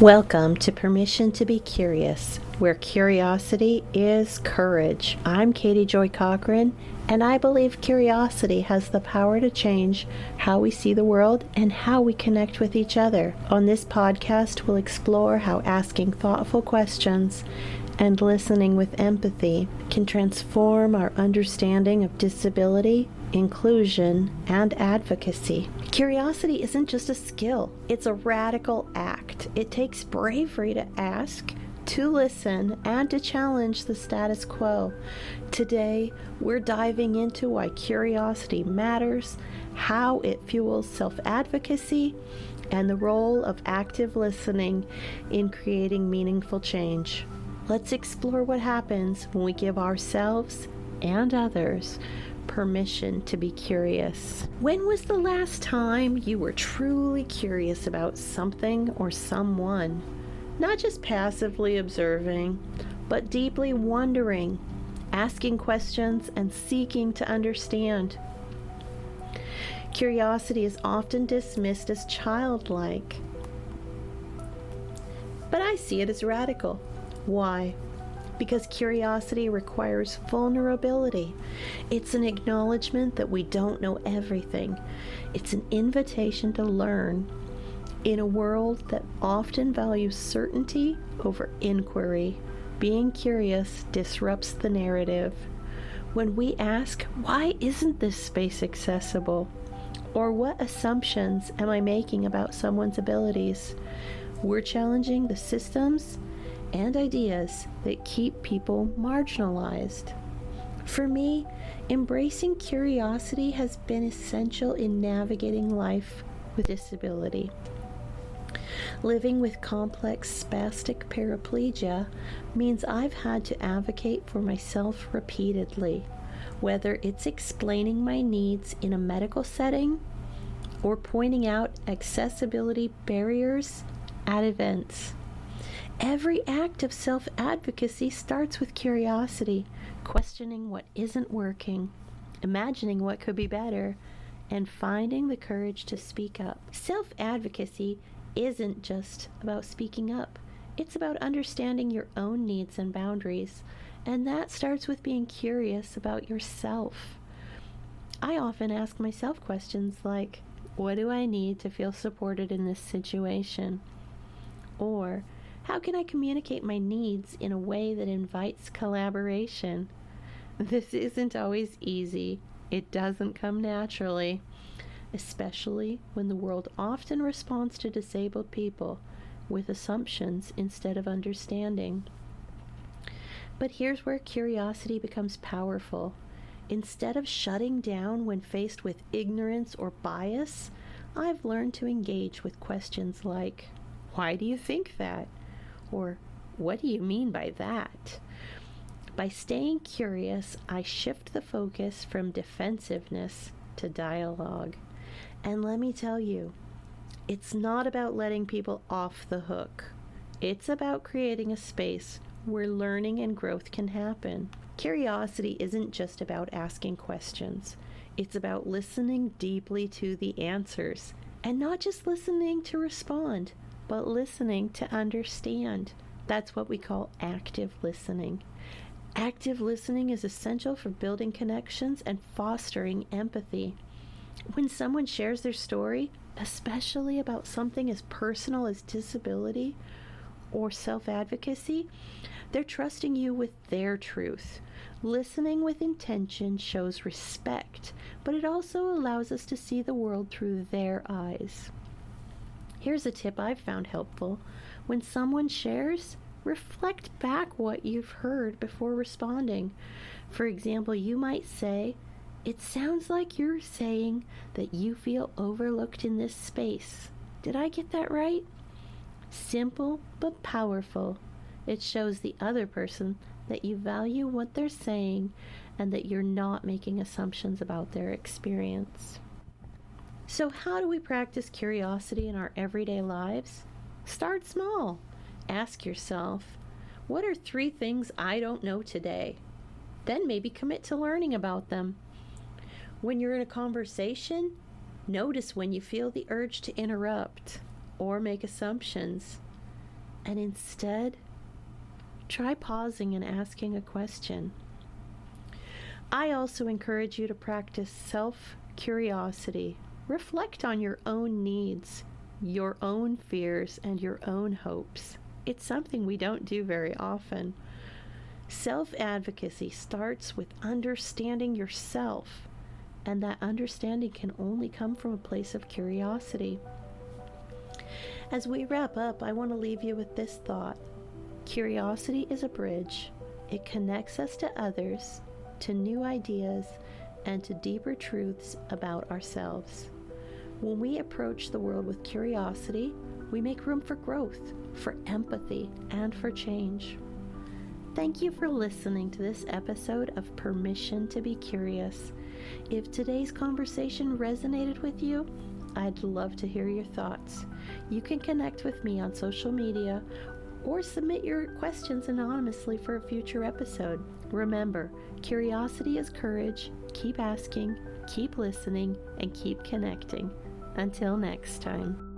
Welcome to Permission to Be Curious, where curiosity is courage. I'm Katie Joy Cochran, and I believe curiosity has the power to change how we see the world and how we connect with each other. On this podcast, we'll explore how asking thoughtful questions and listening with empathy can transform our understanding of disability, inclusion, and advocacy. Curiosity isn't just a skill, it's a radical act. It takes bravery to ask, to listen, and to challenge the status quo. Today, we're diving into why curiosity matters, how it fuels self-advocacy, and the role of active listening in creating meaningful change. Let's explore what happens when we give ourselves and others permission to be curious. When was the last time you were truly curious about something or someone? Not just passively observing, but deeply wondering, asking questions, and seeking to understand. Curiosity is often dismissed as childlike, but I see it as radical. Why? Because curiosity requires vulnerability. It's an acknowledgement that we don't know everything. It's an invitation to learn in a world that often values certainty over inquiry. Being curious disrupts the narrative. When we ask, why isn't this space accessible? Or what assumptions am I making about someone's abilities? We're challenging the systems and ideas that keep people marginalized. For me, embracing curiosity has been essential in navigating life with disability. Living with complex spastic paraplegia means I've had to advocate for myself repeatedly, whether it's explaining my needs in a medical setting or pointing out accessibility barriers at events. Every act of self-advocacy starts with curiosity, questioning what isn't working, imagining what could be better, and finding the courage to speak up. Self-advocacy isn't just about speaking up. It's about understanding your own needs and boundaries, and that starts with being curious about yourself. I often ask myself questions like, what do I need to feel supported in this situation? Or, how can I communicate my needs in a way that invites collaboration? This isn't always easy. It doesn't come naturally, especially when the world often responds to disabled people with assumptions instead of understanding. But here's where curiosity becomes powerful. Instead of shutting down when faced with ignorance or bias, I've learned to engage with questions like, why do you think that? Or, what do you mean by that? By staying curious, I shift the focus from defensiveness to dialogue. And let me tell you, it's not about letting people off the hook. It's about creating a space where learning and growth can happen. Curiosity isn't just about asking questions. It's about listening deeply to the answers. And not just listening to respond, but listening to understand. That's what we call active listening. Active listening is essential for building connections and fostering empathy. When someone shares their story, especially about something as personal as disability or self-advocacy, they're trusting you with their truth. Listening with intention shows respect, but it also allows us to see the world through their eyes. Here's a tip I've found helpful. When someone shares, reflect back what you've heard before responding. For example, you might say, it sounds like you're saying that you feel overlooked in this space. Did I get that right? Simple but powerful. It shows the other person that you value what they're saying and that you're not making assumptions about their experience. So how do we practice curiosity in our everyday lives? Start small. Ask yourself, what are 3 things I don't know today? Then maybe commit to learning about them. When you're in a conversation, notice when you feel the urge to interrupt or make assumptions. and instead try pausing and asking a question. I also encourage you to practice self-curiosity. Reflect on your own needs, your own fears, and your own hopes. It's something we don't do very often. Self-advocacy starts with understanding yourself, and that understanding can only come from a place of curiosity. As we wrap up, I want to leave you with this thought. Curiosity is a bridge. It connects us to others, to new ideas, and to deeper truths about ourselves. When we approach the world with curiosity, we make room for growth, for empathy, and for change. Thank you for listening to this episode of Permission to Be Curious. If today's conversation resonated with you, I'd love to hear your thoughts. You can connect with me on social media or submit your questions anonymously for a future episode. Remember, curiosity is courage. Keep asking, keep listening, and keep connecting. Until next time.